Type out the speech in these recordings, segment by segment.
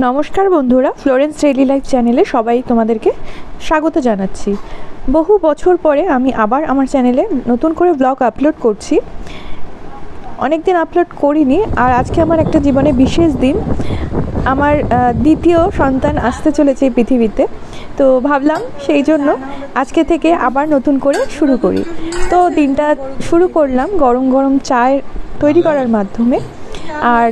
নমস্কার বন্ধুরা, Florence daily life চ্যানেলে সবাই তোমাদেরকে স্বাগত জানাচ্ছি। বহু বছর পরে আমি আবার আমার চ্যানেলে নতুন করে ব্লগ আপলোড করছি। অনেক দিন আপলোড করিনি, আর আজকে আমার একটা জীবনে বিশেষ দিন। আমার দ্বিতীয় সন্তান আসতে চলেছে এই পৃথিবীতে, তো ভাবলাম সেই জন্য আজকে থেকে আবার নতুন করে শুরু করি। তো দিনটা শুরু করলাম গরম গরম চায় তৈরি করার মাধ্যমে। আর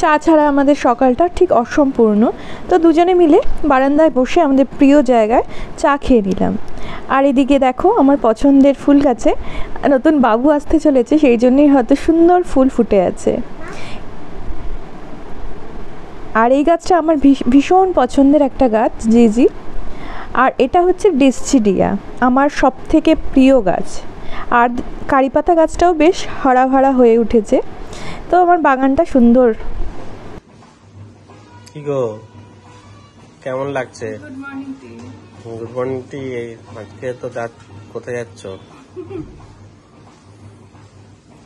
চা ছাড়া আমাদের সকালটা ঠিক অসম্পূর্ণ। তো দুজনে মিলে বারান্দায় বসে আমাদের প্রিয় জায়গায় চা খেয়ে নিলাম। আর এদিকে দেখো, আমার পছন্দের ফুল গাছে নতুন বাবু আসতে চলেছে, সেই জন্যই হয়তো সুন্দর ফুল ফুটে আছে। আর এই গাছটা আমার ভীষণ পছন্দের একটা গাছ, জিজি। আর এটা হচ্ছে ডিসচিডিয়া, আমার সব থেকে প্রিয় গাছ। আর কারিপাতা গাছটাও বেশ হরা ভরা হয়ে উঠেছে। তো আমার বাগানটা সুন্দর। কি গো, কেমন লাগছে? গুড মর্নিং টি। গুড মর্নিং টি। আজকে তো কোথায় যাচ্ছ?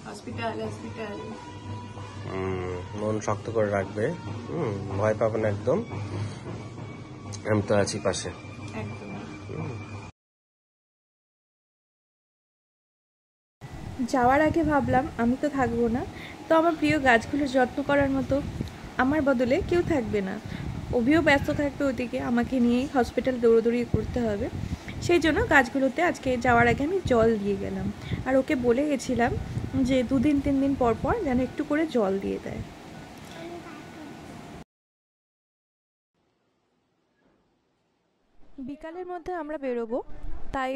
হসপিটাল। মন শক্ত করে রাখবে, ভয় পাবে না একদম। আমি তো আছি পাশে। একদম। যাওয়ার আগে ভাবলাম আমি তো থাকবো না, তো আমার প্রিয় গাছগুলোর যত্ন করার মতো আমার বদলে কেউ থাকবে না। অভিও ব্যস্ত থাকবে ওদিকে, আমাকে নিয়েই হসপিটাল দৌড়দৌড়ি করতে হবে। সেই জন্য গাছগুলোতে আজকে যাওয়ার আগে আমি জল দিয়ে গেলাম। আর ওকে বলে গেছিলাম যে 2-3 দিন পর পর যেন একটু করে জল দিয়ে দেয়। বিকালের মধ্যে আমরা বেরোবো, তাই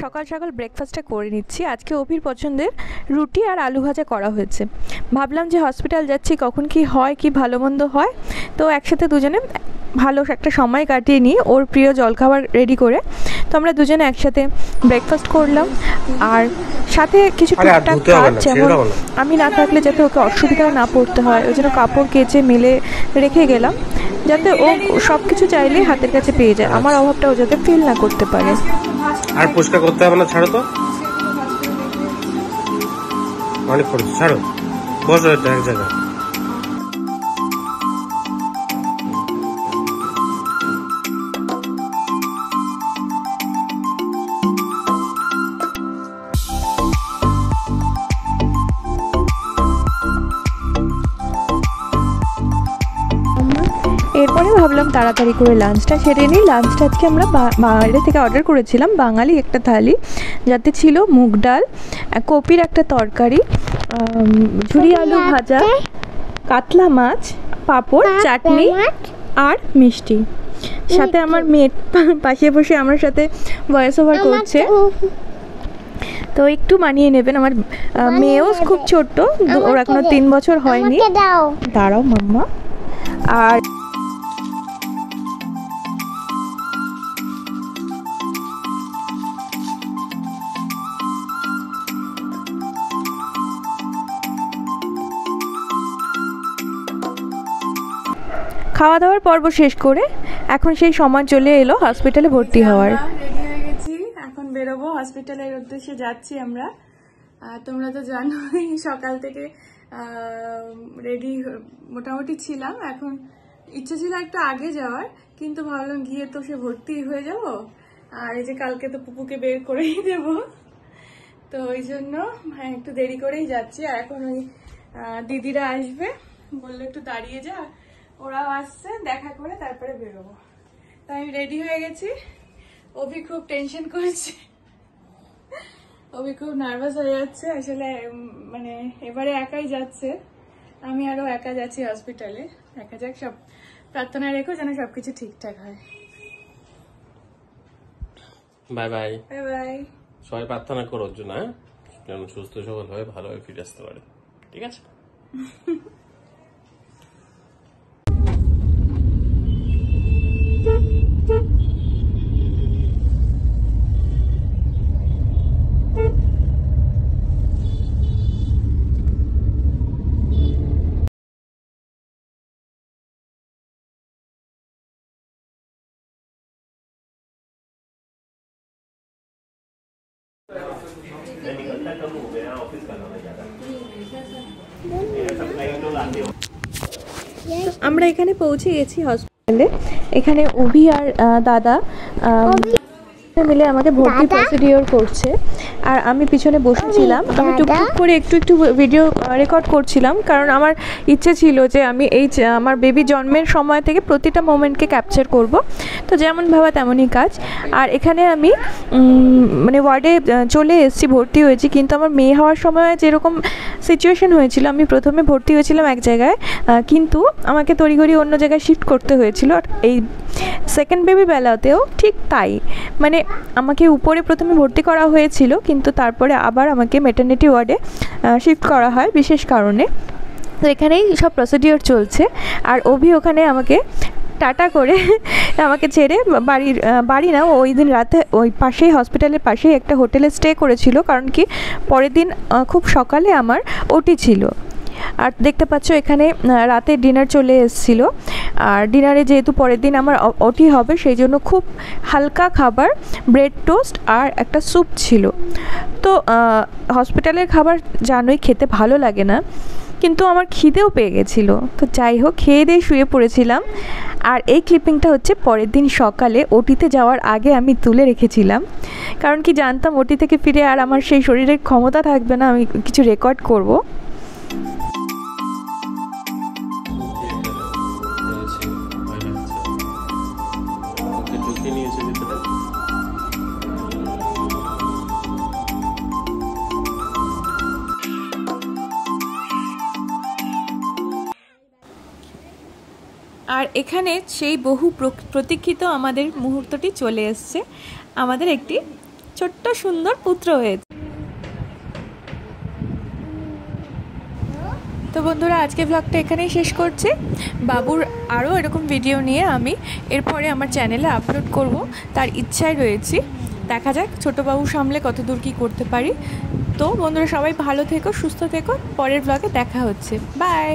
সকাল সকাল ব্রেকফাস্টটা করে নিচ্ছি। আজকে অভির পছন্দের রুটি আর আলু ভাজা করা হয়েছে। ভাবলাম যে হসপিটাল যাচ্ছি, কখন কি হয়, কি ভালো মন্দ হয়, তো একসাথে দুজনে ভালো একটা সময় কাটিয়ে নিই ওর প্রিয় জলখাবার রেডি করে। তো আমরা দুজনে একসাথে ব্রেকফাস্ট করলাম। আর সাথে কিছু টুকটাক কাজ, যেমন আমি না থাকলে যাতে ওকে অসুবিধা না পড়তে হয়, ওই জন্য কাপড় কেচে মেলে রেখে গেলাম, যাতে ও সব কিছু চাইলে হাতের কাছে পেয়ে যায়, আমার অভাবটা ও যাতে ফিল না করতে পারে। আর পরিষ্কার করতে হবে না, ছাড়ো তো, অনেক করেছো, ছাড়ো, বসো এটা এক জায়গায়। এরপরে ভাবলাম তাড়াতাড়ি করে লাঞ্চটা সেরে নিই। লাঞ্চটা আজকে আমরা বাইরে থেকে অর্ডার করেছিলাম, বাঙালি একটা থালি, যাতে ছিল মুগ ডাল, কপির একটা তরকারি, ঝুরি আলু ভাজা, কাতলা মাছ, পাঁপড়, চাটনি আর মিষ্টি। সাথে আমার মেয়ে পাশে বসে আমার সাথে ভয়েস ওভার করছে, তো একটু মানিয়ে নেবেন। আমার মেয়েও খুব ছোট্ট, ওর এখনো 3 বছর হয়নি। দাঁড়াও মাম্মা। আর খাওয়া দাওয়ার পর্ব শেষ করে এখন সেই সময় চলে এলো হসপিটালে ভর্তি হওয়ার। রেডি হয়ে গেছি, এখন বেরোবো, হসপিটালের উদ্দেশ্যে যাচ্ছি আমরা। তোমরা তো জানোই সকাল থেকে রেডি মোটামুটি ছিলাম। এখন ইচ্ছে ছিল একটু আগে যাওয়ার, কিন্তু ভাবলাম গিয়ে তো সে ভর্তি হয়ে যাব, আর এই যে কালকে তো পুপুকে বের করেই দেব, তো ওই জন্য একটু দেরি করেই যাচ্ছি। আর এখন ওই দিদিরা আসবে, বললো একটু দাঁড়িয়ে যা, ওরাও আসছে, দেখা করে তারপরে বেরোবো। তাই আমি রেডি হয়ে গেছি। অভি খুব টেনশন করছে, অভি খুব নার্ভাস হয়ে যাচ্ছে আসলে, মানে এবারে একাই যাচ্ছে, আমি আরো একা যাচ্ছি হসপিটালে। দেখা যাক, সব প্রার্থনা রেখো যেন সবকিছু ঠিকঠাক হয়। Bye bye. Bye bye. সবাই প্রার্থনা করো ওর জন্য, যেন সুস্থ সবল হয়ে ভালোভাবে ফিরে আসতে পারে, ঠিক আছে? निकलता कब हो गया ऑफिस का ना ज्यादा। আমরা এখানে পৌঁছে গেছি হসপিটালে। এখানে অভি আর দাদা মিলে আমাকে ভর্তি প্রসিডিওর করছে, আর আমি পিছনে বসেছিলাম। আমি টুকটুক করে একটু ভিডিও রেকর্ড করছিলাম, কারণ আমার ইচ্ছে ছিল যে আমি আমার বেবি জন্মের সময় থেকে প্রতিটা মোমেন্টকে ক্যাপচার করব। তো যেমন ভাবা তেমনই কাজ। আর এখানে আমি মানে ওয়ার্ডে চলে এসেছি, ভর্তি হয়েছি, কিন্তু আমার মেয়ে হওয়ার সময় যেরকম সিচুয়েশন হয়েছিল, আমি প্রথমে ভর্তি হয়েছিলাম এক জায়গায়, কিন্তু আমাকে তড়িঘড়ি অন্য জায়গায় শিফট করতে হয়েছিল। আর এই সেকেন্ড বেবি বেলাতেও ঠিক তাই, মানে আমাকে উপরে প্রথমে ভর্তি করা হয়েছিল, কিন্তু তারপরে আবার আমাকে ম্যাটারনিটি ওয়ার্ডে শিফট করা হয় বিশেষ কারণে। তো এখানেই সব প্রসিডিওর চলছে। আর অভি ওখানে আমাকে টাটা করে আমাকে ছেড়ে বাড়ি না, ওই দিন রাতে ওই পাশেই হসপিটালের পাশেই একটা হোটেলে স্টে করেছিল, কারণ কি পরের দিন খুব সকালে আমার ওটি ছিল। আর দেখতে পাচ্ছ এখানে রাতে ডিনার চলে এসেছিল। আর ডিনারে যেহেতু পরের দিন আমার ওটি হবে, সেই জন্য খুব হালকা খাবার, ব্রেড টোস্ট আর একটা স্যুপ ছিল। তো হসপিটালের খাবার জানোই খেতে ভালো লাগে না, কিন্তু আমার খিদেও পেয়ে গেছিলো। তো যাই হোক, খেয়ে দিয়ে শুয়ে পড়েছিলাম। আর এই ক্লিপিংটা হচ্ছে পরের দিন সকালে ওটিতে যাওয়ার আগে আমি তুলে রেখেছিলাম, কারণ কি জানতাম ওটি থেকে ফিরে আর আমার সেই শরীরের ক্ষমতা থাকবে না আমি কিছু রেকর্ড করব। আর এখানে সেই বহু প্রতীক্ষিত আমাদের মুহূর্তটি চলে এসছে, আমাদের একটি ছোট্ট সুন্দর পুত্র হয়েছে। তো বন্ধুরা, আজকে ব্লগটা এখানেই শেষ করছি। বাবুর আরও এরকম ভিডিও নিয়ে আমি এরপরে আমার চ্যানেলে আপলোড করব, তার ইচ্ছায় রয়েছি। দেখা যাক ছোটো বাবু সামলে কত দূর কী করতে পারি। তো বন্ধুরা, সবাই ভালো থেকো, সুস্থ থেকো। পরের ব্লগে দেখা হচ্ছে। বাই।